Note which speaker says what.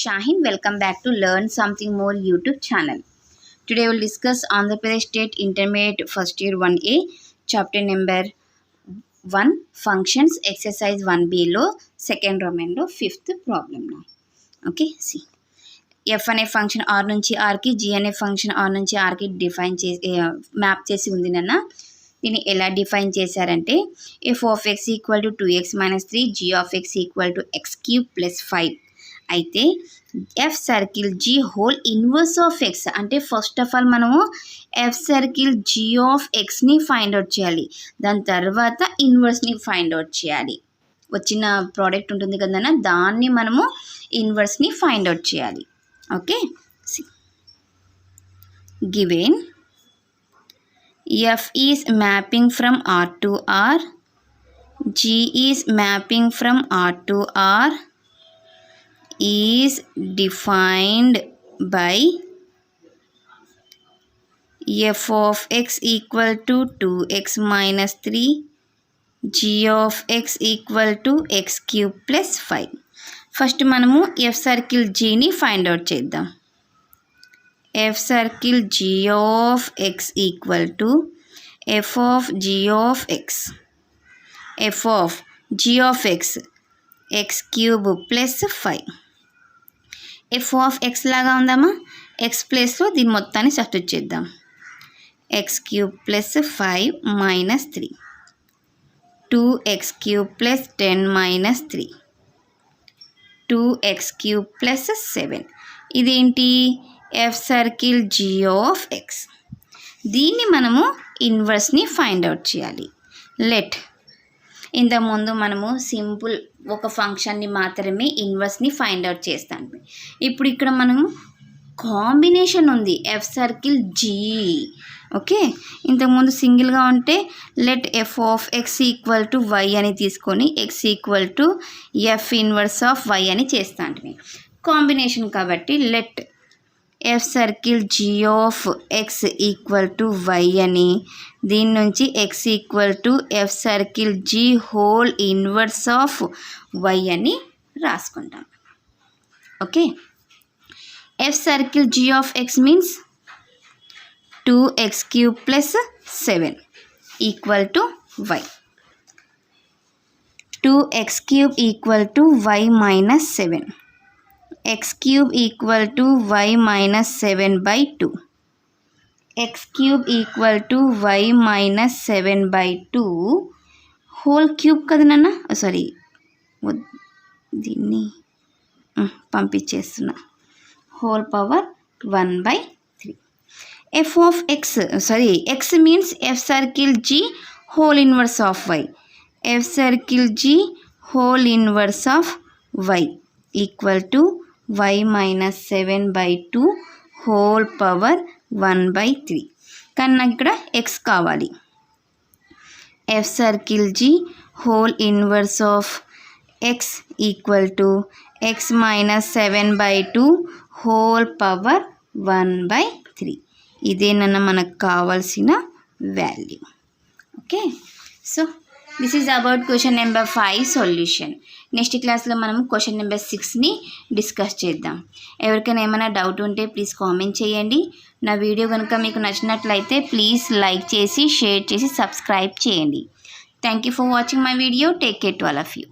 Speaker 1: Shahin. Welcome back to Learn Something More YouTube channel. Today we'll discuss Andhra Pradesh State Intermediate First Year 1A, Chapter number 1, Functions, Exercise 1B lo, second Roman lo, fifth problem now. Okay, see. F అనే function are నుంచి ఆర్కి, G అనే function are నుంచి ఆర్కి define చేసి map చేసి ఉంది నాన్న. దీన్ని ఎలా డిఫైన్ చేశారంటే F of X equal to 2x - 3, G of X equal to x³ + 5. అయితే F circle G whole inverse of X అంటే ఫస్ట్ ఆఫ్ ఆల్ మనము ఎఫ్ సర్కిల్ జీ ఆఫ్ ఎక్స్ని ఫైండ్ అవుట్ చేయాలి. దాని తర్వాత ఇన్వర్స్ని ఫైండ్ అవుట్ చేయాలి. వచ్చిన ప్రోడక్ట్ ఉంటుంది కదన్నా, దాన్ని మనము ఇన్వర్స్ని ఫైండ్ అవుట్ చేయాలి. Okay, given F is mapping from R to R, G is mapping from R to R, is defined by f of x equal to 2x minus 3, g of x equal to x³ + 5. First మనము f circle gని find out చేద్దాం. f circle g of x equal to f of g of x, f of g of x x³ + 5. f of x లాగా ఉందామా, x ప్లేస్లో దీని మొత్తాన్ని substitute చేద్దాం. x³ + 5 - 3, 2x³ + 10 - 3, 2x³ + 7. ఇదేంటి, F circle G of X. దీన్ని మనము ఇన్వర్స్ని ఫైండ్ అవుట్ చేయాలి. లెట్ ఇంతకుముందు మనము సింపుల్ ఒక ఫంక్షన్ని మాత్రమే ఇన్వర్స్ని ఫైండ్ అవుట్ చేస్తాం. ఇప్పుడు ఇక్కడ మనము కాంబినేషన్ ఉంది ఎఫ్ సర్కిల్ జీ. ఓకే, ఇంతకుముందు సింగిల్గా ఉంటే let F of X equal to Y అని తీసుకొని X equal to F inverse of Y అని చేస్తాంటివి. కాంబినేషన్ కాబట్టి let F circle G of X equal to Y అని, దీని నుంచి X equal to F circle G whole inverse of Y అని రాసుకుంటాం. Okay, F circle G of X means 2x³ + 7 equal to Y. 2x³ equal to Y - 7, x³ equal to Y - 7/2, x³ equal to Y - 7/2 whole cube కదా నాన్న. Sorry, దీన్ని పంపించేస్తున్నా. Whole power 1/3. F of X, sorry X means F circle G whole inverse of Y, F circle G whole inverse of Y equal to y - 7/2 whole power 1/3. కానీ నాకు ఇక్కడ x కావాలి. F circle G whole inverse of x equal to x - 7/2 whole power 1/3. ఇదేనన్న మనకు కావాల్సిన value. Okay, so this is about question number 5 solution. Next క్లాస్లో మనం question number 6ని discuss చేద్దాం. ఎవరికైనా ఏమైనా డౌట్ ఉంటే ప్లీజ్ కామెంట్ చేయండి. నా వీడియో కనుక మీకు నచ్చినట్లయితే ప్లీజ్ లైక్ చేసి, షేర్ చేసి, సబ్స్క్రైబ్ చేయండి. Thank you for watching my video. Take care to all of you.